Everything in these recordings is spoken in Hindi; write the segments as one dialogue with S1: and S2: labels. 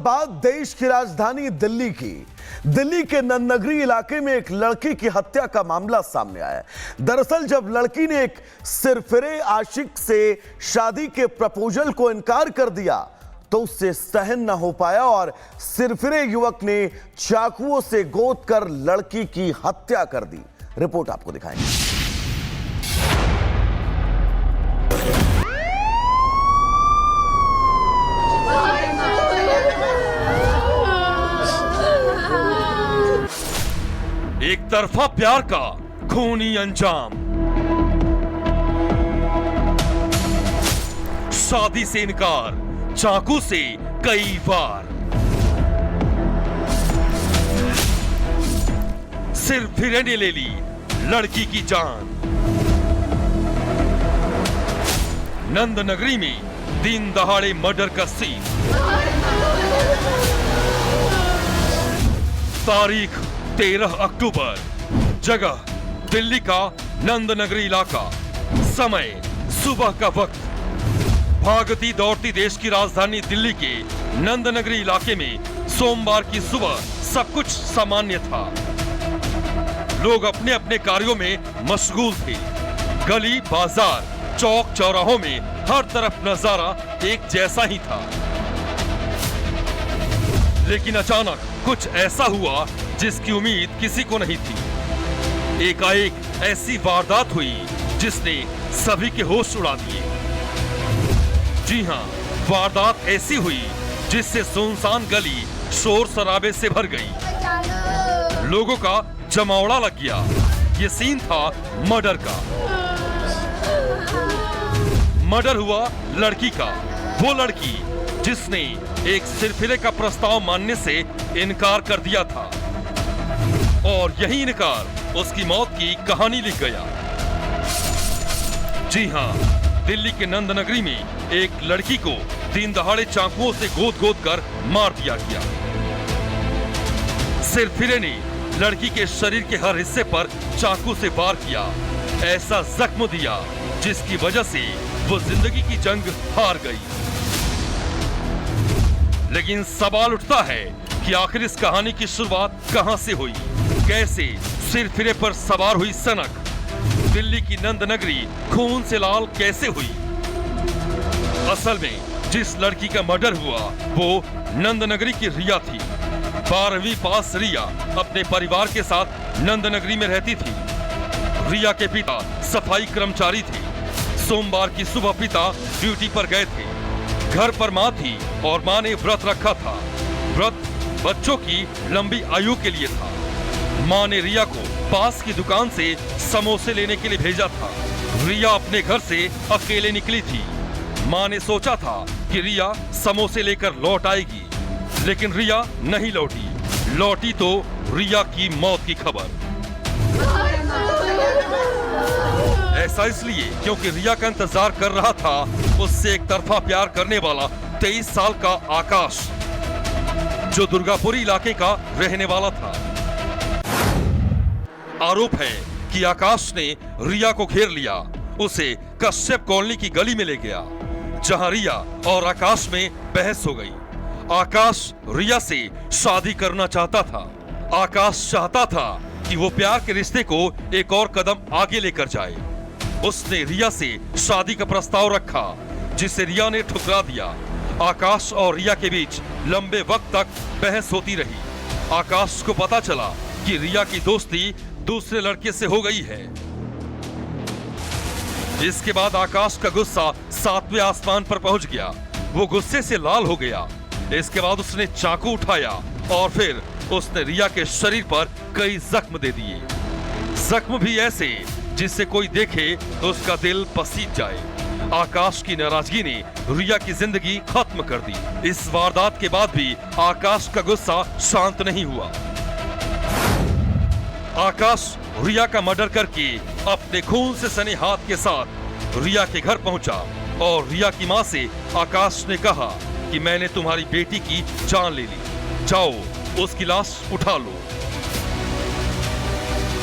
S1: बात देश की राजधानी दिल्ली की। दिल्ली के नंदनगरी इलाके में एक लड़की की हत्या का मामला सामने आया है। दरअसल जब लड़की ने एक सिरफिरे आशिक से शादी के प्रपोजल को इनकार कर दिया तो उससे सहन न हो पाया और सिरफिरे युवक ने चाकुओं से गोद कर लड़की की हत्या कर दी। रिपोर्ट आपको दिखाएंगे।
S2: एक तरफा प्यार का खूनी अंजाम, शादी से इनकार, चाकू से कई बार, सिरफिरे ने ले ली लड़की की जान। नंदनगरी में दिन दहाड़े मर्डर का सीन। तारीख 13 अक्टूबर, जगह दिल्ली का नंदनगरी इलाका, समय सुबह का वक्त। भागती दौड़ती देश की राजधानी दिल्ली के नंदनगरी इलाके में सोमवार की सुबह सब कुछ सामान्य था। लोग अपने अपने कार्यों में मशगूल थे। गली, बाजार, चौक चौराहों में हर तरफ नजारा एक जैसा ही था। लेकिन अचानक कुछ ऐसा हुआ जिसकी उम्मीद किसी को नहीं थी। एकाएक ऐसी वारदात हुई जिसने सभी के होश उड़ा दिए। जी हां, वारदात ऐसी हुई जिससे सुनसान गली शोर शराबे से भर गई। लोगों का जमावड़ा लग गया। ये सीन था मर्डर का। मर्डर हुआ लड़की का, वो लड़की जिसने एक सिरफिरे का प्रस्ताव मानने से इनकार कर दिया था और यही इनकार उसकी मौत की कहानी लिख गया। जी हां, दिल्ली के नंदनगरी में एक लड़की को दिन दहाड़े चाकुओं से गोद गोद कर मार दिया गया। सिरफिरे ने लड़की के शरीर के हर हिस्से पर चाकू से वार किया, ऐसा जख्म दिया जिसकी वजह से वो जिंदगी की जंग हार गई। लेकिन सवाल उठता है कि आखिर इस कहानी की शुरुआत कहां से हुई, कैसे सिरफिरे पर सवार हुई सनक दिल्ली की नंदनगरी खून से लाल कैसे हुई। असल में जिस लड़की का मर्डर हुआ वो नंदनगरी की रिया थी। 12वीं पास रिया अपने परिवार के साथ नंदनगरी में रहती थी। रिया के पिता सफाई कर्मचारी थे। सोमवार की सुबह पिता ड्यूटी पर गए थे। घर पर माँ थी और माँ ने व्रत रखा था। व्रत बच्चों की लंबी आयु के लिए था। माँ ने रिया को पास की दुकान से समोसे लेने के लिए भेजा था। रिया अपने घर से अकेले निकली थी। माँ ने सोचा था कि रिया समोसे लेकर लौट आएगी, लेकिन रिया नहीं लौटी। लौटी तो रिया की मौत की खबर। ऐसा इसलिए क्योंकि रिया का इंतजार कर रहा था उससे एक तरफा प्यार करने वाला 23 साल का आकाश, जो दुर्गापुरी इलाके का रहने वाला था। आरोप है कि आकाश ने रिया को घेर लिया, उसे कश्यप कॉलोनी की गली में ले गया, जहां रिया और आकाश में बहस हो गई। आकाश रिया से शादी करना चाहता था। आकाश चाहता था कि वो प्यार के रिश्ते को एक और कदम आगे लेकर जाए। उसने रिया से शादी का प्रस्ताव रखा, जिसे रिया ने ठुकरा दिया। आकाश और रिया के बीच लंबे वक्त तक बहस होती रही। आकाश को पता चला कि रिया की दोस्ती दूसरे लड़के से हो गई है। इसके बाद आकाश का गुस्सा 7वें आसमान पर पहुंच गया। वो गुस्से से लाल हो गया। इसके बाद उसने चाकू उठाया और फिर उसने रिया के शरीर पर कई जख्म दे दिए। जख्म भी ऐसे जिससे कोई देखे तो उसका दिल पसीज जाए। आकाश की नाराजगी ने रिया की जिंदगी खत्म कर दी। इस वारदात के बाद भी आकाश का गुस्सा शांत नहीं हुआ। आकाश रिया का मर्डर करके अपने खून से सने हाथ के साथ रिया के घर पहुंचा और रिया की मां से आकाश ने कहा कि मैंने तुम्हारी बेटी की जान ले ली, जाओ उसकी लाश उठा लो।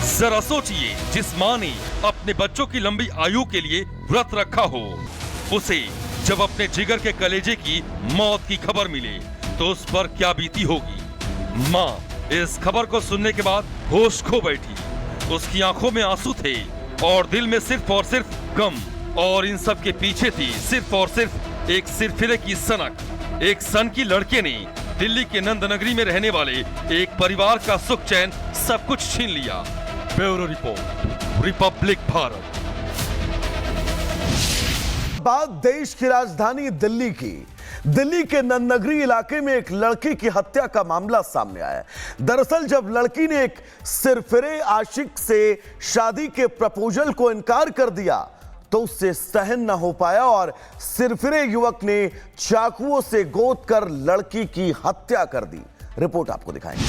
S2: जरा सोचिए, जिस मां ने अपने बच्चों की लंबी आयु के लिए व्रत रखा हो, उसे जब अपने जिगर के कलेजे की मौत की खबर मिले तो उस पर क्या बीती होगी। माँ इस खबर को सुनने के बाद होश खो बैठी। उसकी आंखों में आंसू थे और दिल में सिर्फ और सिर्फ गम, और इन सब के पीछे थी सिर्फ और सिर्फ एक सिरफिरे की सनक। एक सन की लड़के ने दिल्ली के नंद नगरी में रहने वाले एक परिवार का सुख चैन सब कुछ छीन लिया। Bureau report, Republic Bharat.
S1: बात देश की राजधानी दिल्ली की। दिल्ली के नंद नगरी इलाके में एक लड़की की हत्या का मामला सामने आया है। दरअसल जब लड़की ने एक सिरफिरे आशिक से शादी के प्रपोजल को इनकार कर दिया तो उससे सहन न हो पाया और सिरफिरे युवक ने चाकुओं से गोद कर लड़की की हत्या कर दी। रिपोर्ट आपको दिखाएंगे।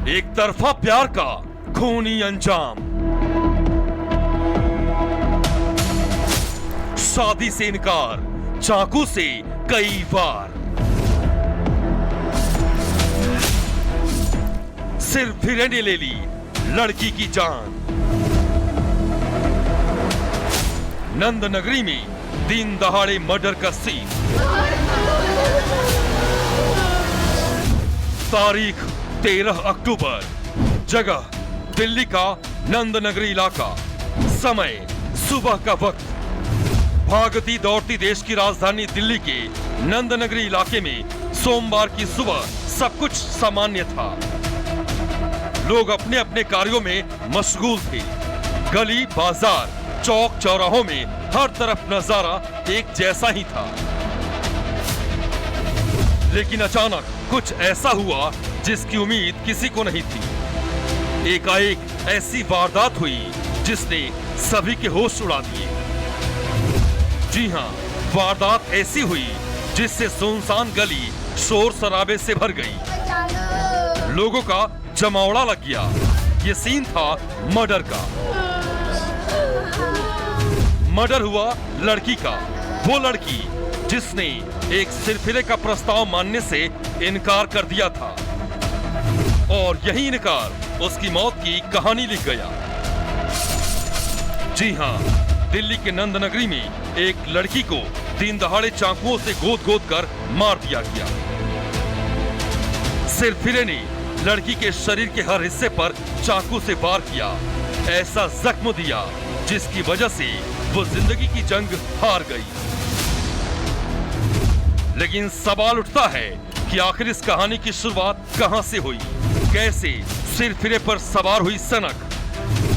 S2: एक तरफा प्यार का खूनी अंजाम, शादी से इनकार, चाकू से कई वार, सिरफिरे ने ले ली लड़की की जान। नंद नगरी में दिन दहाड़े मर्डर का सीन। तारीख 13 अक्टूबर, जगह दिल्ली का नंद नगरी इलाका, समय सुबह का वक्त। भागती दौड़ती देश की राजधानी दिल्ली के नंद नगरी इलाके में सोमवार की सुबह सब कुछ सामान्य था। लोग अपने अपने कार्यों में मशगूल थे। गली, बाजार, चौक चौराहों में हर तरफ नजारा एक जैसा ही था। लेकिन अचानक कुछ ऐसा हुआ जिसकी उम्मीद किसी को नहीं थी। एकाएक ऐसी वारदात हुई जिसने सभी के होश उड़ा दिए। जी हां, वारदात ऐसी हुई जिससे सुनसान गली शोर शराबे से भर गई। लोगों का जमावड़ा लग गया। ये सीन था मर्डर का। मर्डर हुआ लड़की का, वो लड़की जिसने एक सिरफिरे का प्रस्ताव मानने से इनकार कर दिया था, और यही इनकार उसकी मौत की कहानी लिख गया। जी हां, दिल्ली के नंद नगरी में एक लड़की को दिन दहाड़े चाकुओं से गोद गोद कर मार दिया गया। सिरफिरे ने लड़की के शरीर के हर हिस्से पर चाकू से वार किया, ऐसा जख्म दिया जिसकी वजह से वो जिंदगी की जंग हार गई। लेकिन सवाल उठता है कि आखिर इस कहानी की शुरुआत कहां से हुई, कैसे सिरफिरे पर सवार हुई सनक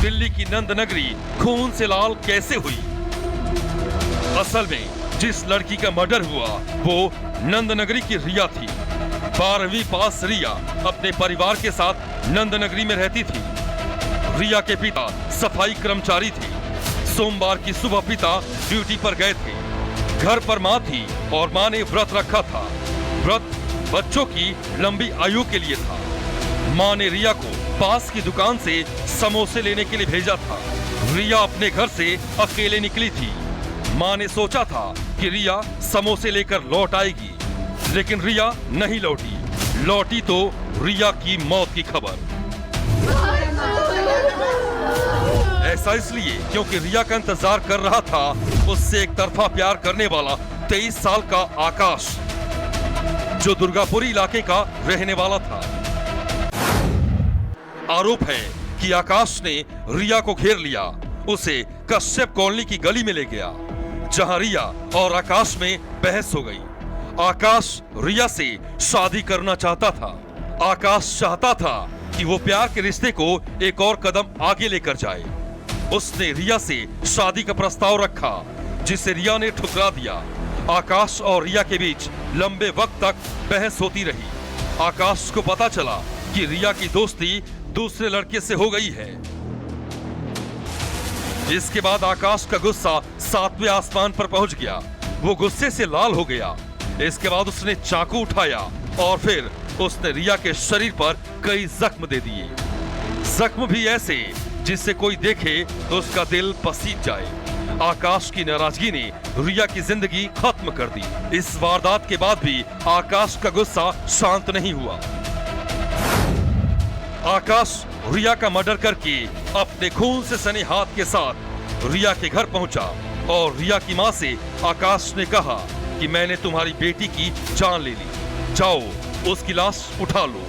S2: दिल्ली की नंद नगरी खून से लाल कैसे हुई। असल में जिस लड़की का मर्डर हुआ वो नंद नगरी की रिया थी। 12वीं पास रिया अपने परिवार के साथ नंद नगरी में रहती थी। रिया के पिता सफाई कर्मचारी थे। सोमवार की सुबह पिता ड्यूटी पर गए थे। घर पर माँ थी और माँ ने व्रत रखा था। व्रत बच्चों की लंबी आयु के लिए था। माँ ने रिया को पास की दुकान से समोसे लेने के लिए भेजा था। रिया अपने घर से अकेले निकली थी। माँ ने सोचा था कि रिया समोसे लेकर लौट आएगी, लेकिन रिया नहीं लौटी। लौटी तो रिया की मौत की खबर। ऐसा इसलिए क्योंकि रिया का इंतजार कर रहा था उससे एक तरफा प्यार करने वाला 23 साल का आकाश, जो दुर्गापुरी इलाके का रहने वाला था। आरोप है कि आकाश ने रिया को घेर लिया, उसे कश्यप कॉलोनी की गली में ले गया, जहां रिया और आकाश में बहस हो गई। आकाश रिया से शादी करना चाहता था। आकाश चाहता था कि वो प्यार के रिश्ते को एक और कदम आगे लेकर जाए। उसने रिया से शादी का प्रस्ताव रखा, जिसे रिया ने ठुकरा दिया। आकाश और रिया के बीच लंबे वक्त तक बहस होती रही। आकाश को पता चला कि रिया की दोस्ती दूसरे लड़के से हो गई है। इसके बाद आकाश का गुस्सा 7वें आसमान पर पहुंच गया। वो गुस्से से लाल हो गया। इसके बाद उसने चाकू उठाया और फिर उसने रिया के शरीर पर कई जख्म दे दिए। जख्म भी ऐसे जिससे कोई देखे तो उसका दिल पसीज जाए। आकाश की नाराजगी ने रिया की जिंदगी खत्म कर दी। इस वारदात के बाद भी आकाश का गुस्सा शांत नहीं हुआ। आकाश रिया का मर्डर करके अपने खून से सने हाथ के साथ रिया के घर पहुंचा और रिया की मां से आकाश ने कहा कि मैंने तुम्हारी बेटी की जान ले ली, जाओ उसकी लाश उठा लो।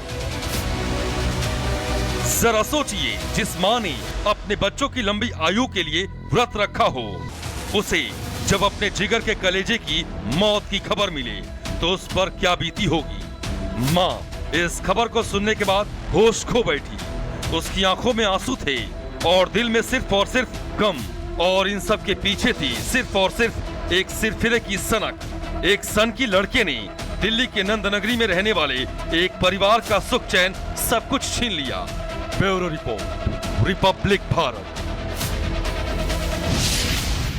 S2: जरा सोचिए, जिस मां ने अपने बच्चों की लंबी आयु के लिए व्रत रखा हो, उसे जब अपने जिगर के कलेजे की मौत की खबर मिले तो उस पर क्या बीती होगी। मां इस खबर को सुनने के बाद होश खो बैठी। उसकी आंखों में आंसू थे और दिल में सिर्फ और सिर्फ गम, और इन सब के पीछे थी सिर्फ और सिर्फ एक सिरफिरे की सनक। एक सन की लड़के ने दिल्ली के नंदनगरी में रहने वाले एक परिवार का सुख चैन सब कुछ छीन लिया। Bureau report, Republic Bharat.